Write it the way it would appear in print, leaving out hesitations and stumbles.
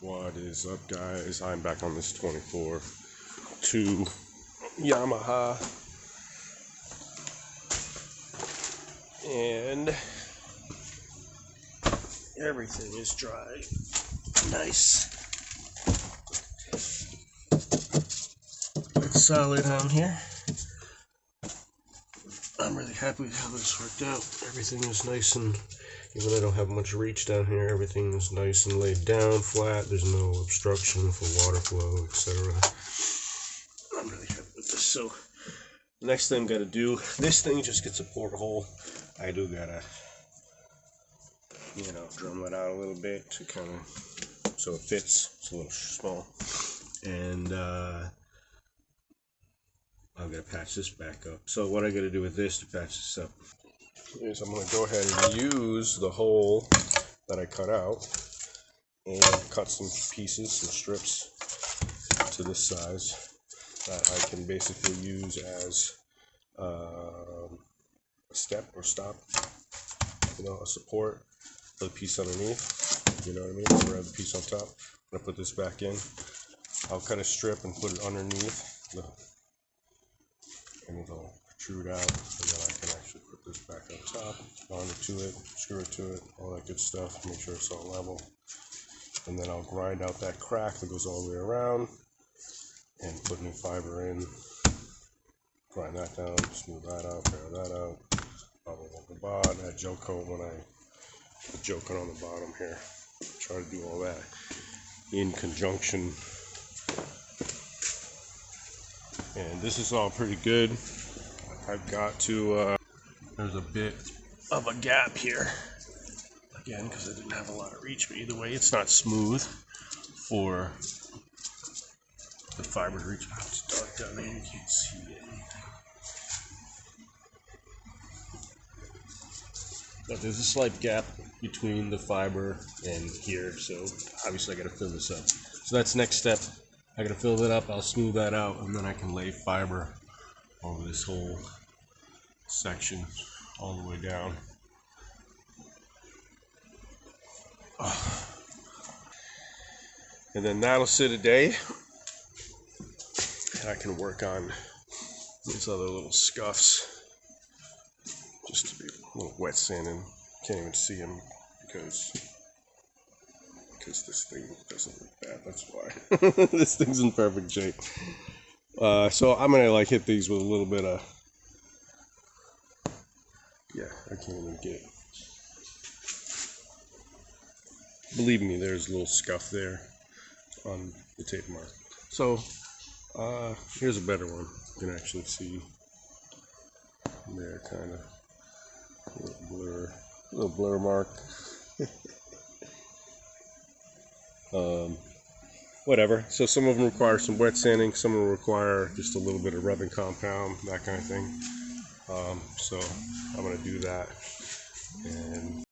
What is up, guys? I'm back on this 24-2 Yamaha, and everything is dry. Nice. It's solid on here. I'm really happy with how this worked out. Everything is nice, and even though I don't have much reach down here, everything is nice and laid down flat. There's no obstruction for water flow, etc. I'm really happy with this. So the next thing I'm gonna do, this thing just gets a porthole. I do gotta, drum it out a little bit to kind of, so it fits. It's a little small, and I'm gonna patch this back up. So what I gotta do with this to patch this up is I'm gonna go ahead and use the hole that I cut out and cut some pieces, some strips to this size that I can basically use as a step or stop, a support for the piece underneath, you know what I mean? So I have the piece on top. I'm gonna put this back in. I'll cut a strip and put it underneath and it'll protrude out, and then I can actually put this back on top, onto it, screw it to it, all that good stuff, make sure it's all level. And then I'll grind out that crack that goes all the way around and put new fiber in, grind that down, smooth that out, tear that out, the bottom, add gel coat when I put gel coat on the bottom here. Try to do all that in conjunction. And this is all pretty good. I've got to, there's a bit of a gap here, again, because I didn't have a lot of reach, but either way, it's not smooth for the fiber to reach. Oh, it's dark down there, you can't see anything. But there's a slight gap between the fiber and here, so obviously I gotta fill this up. So that's next step. I gotta fill that up, I'll smooth that out, and then I can lay fiber over this whole section all the way down. And then that'll sit a day, and I can work on these other little scuffs, just to be a little wet sanding. Can't even see them because this thing doesn't look bad, that's why. This thing's in perfect shape. So I'm gonna hit these with a little bit of, I can't even get, believe me, there's a little scuff there on the tape mark. So here's a better one. You can actually see there, kind of a little blur mark. Whatever. So some of them require some wet sanding, some of them require just a little bit of rubbing compound, that kind of thing. So I'm going to do that. And